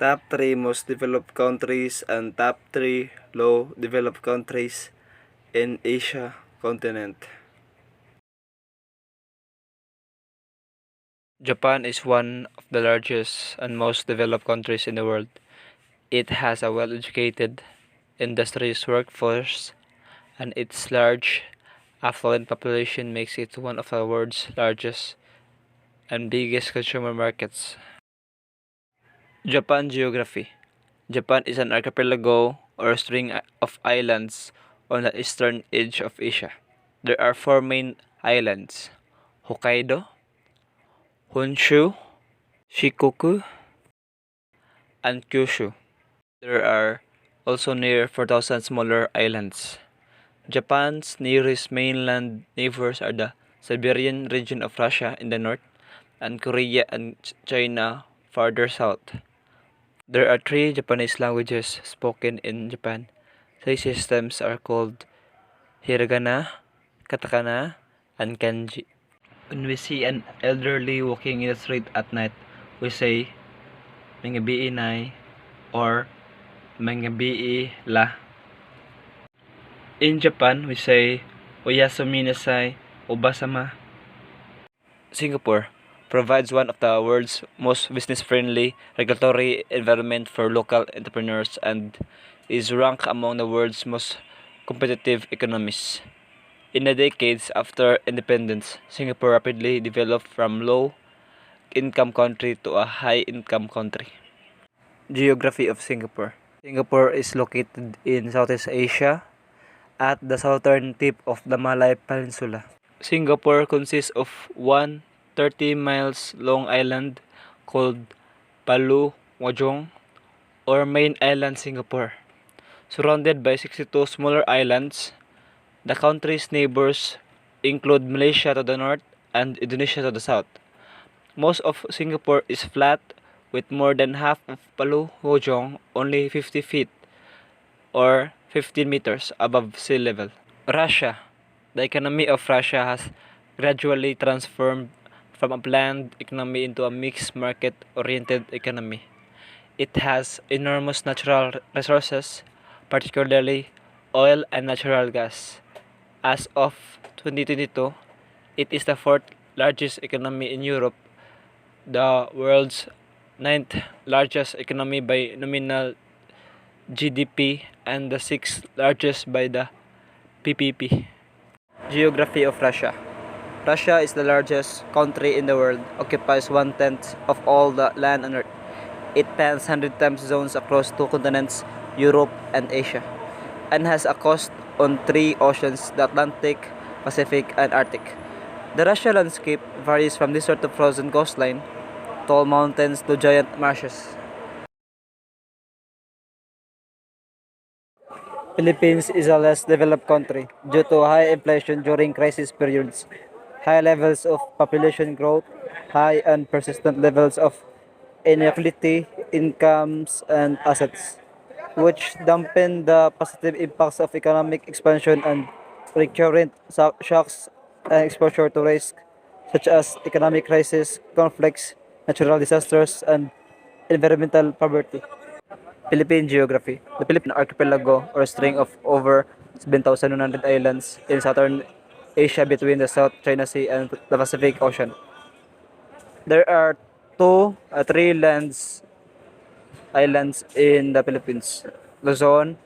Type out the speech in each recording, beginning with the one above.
Top 3 most developed countries and top 3 low developed countries in Asia continent. Japan is one of the largest and most developed countries in the world. It has a well-educated, industrious workforce, and its large, affluent population makes it one of the world's largest and biggest consumer markets. Japan geography. Japan is an archipelago or string of islands on the eastern edge of Asia. There are four main islands: Hokkaido, Honshu, Shikoku, and Kyushu. There are also near 4,000 smaller islands. Japan's nearest mainland neighbors are the Siberian region of Russia in the north and Korea and China farther south. There are three Japanese languages spoken in Japan. These systems are called hiragana, katakana, and kanji. When we see an elderly walking in the street at night, we say may gabi inay or may gabi la. In Japan, we say oyasumi nasai o basama. Singapore provides one of the world's most business-friendly regulatory environment for local entrepreneurs and is ranked among the world's most competitive economies. In the decades after independence, Singapore rapidly developed from low-income country to a high-income country. Geography of Singapore. Singapore is located in Southeast Asia at the southern tip of the Malay Peninsula. Singapore consists of one 30 miles long island called Palu Wajong or main island Singapore. Surrounded by 62 smaller islands, the country's neighbors include Malaysia to the north and Indonesia to the south. Most of Singapore is flat, with more than half of Palu Wajong only 50 feet or 15 meters above sea level. Russia. The economy of Russia has gradually transformed from a planned economy into a mixed market-oriented economy. It has enormous natural resources, particularly oil and natural gas. As of 2022, it is the fourth largest economy in Europe, the world's ninth largest economy by nominal GDP, and the sixth largest by the PPP. Geography of Russia. Russia is the largest country in the world, occupies 1/10 of all the land on Earth. It spans 100 time zones across two continents, Europe and Asia, and has a coast on three oceans, the Atlantic, Pacific, and Arctic. The Russian landscape varies from desert to frozen coastline, tall mountains to giant marshes. Philippines is a less developed country due to high inflation during crisis periods, high levels of population growth, high and persistent levels of inequality, incomes, and assets, which dampen the positive impacts of economic expansion and recurrent shocks and exposure to risk such as economic crisis, conflicts, natural disasters, and environmental poverty. Philippine geography. The Philippine archipelago or string of over 7,100 islands in southern Asia between the South China Sea and the Pacific Ocean. There are three islands in the Philippines: Luzon,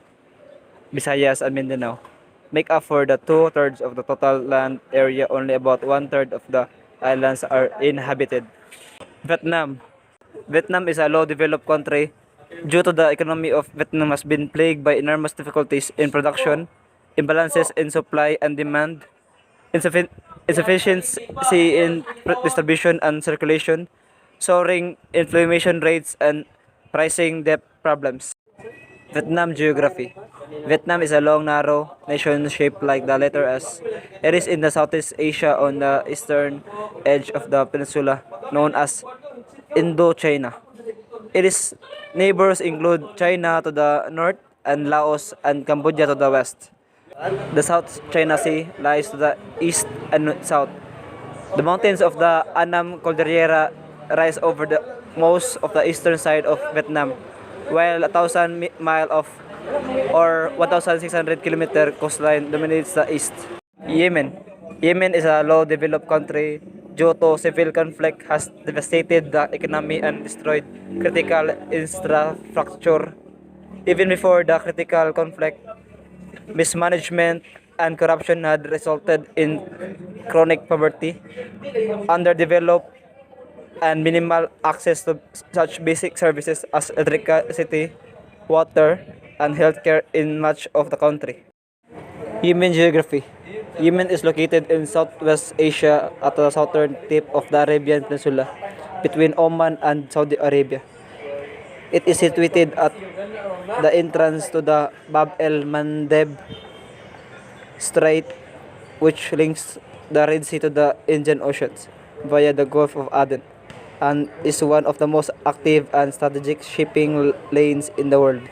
Visayas, and Mindanao. Make up for the two-thirds of the total land area. Only about one-third of the islands are inhabited. Vietnam. Vietnam is a low-developed country. Due to the economy of Vietnam has been plagued by enormous difficulties in production, imbalances in supply and demand, insufficiency in distribution and circulation, soaring inflation rates, and rising debt problems. Vietnam geography. Vietnam is a long, narrow nation shaped like the letter S. It is in the Southeast Asia on the eastern edge of the peninsula known as Indochina. Its neighbors include China to the north and Laos and Cambodia to the west. The South China Sea lies to the east and south. The mountains of the Annam Cordillera rise over the most of the eastern side of Vietnam, while 1,000 mile of or 1,600 kilometer coastline dominates the east. Yemen. Yemen is a low-developed country due to civil conflict has devastated the economy and destroyed critical infrastructure. Even before the critical conflict, mismanagement and corruption had resulted in chronic poverty, underdeveloped, and minimal access to such basic services as electricity, water, and healthcare in much of the country. Yemen geography. Yemen is located in Southwest Asia at the southern tip of the Arabian Peninsula, between Oman and Saudi Arabia. It is situated at the entrance to the Bab el Mandeb Strait, which links the Red Sea to the Indian Oceans via the Gulf of Aden, and is one of the most active and strategic shipping lanes in the world.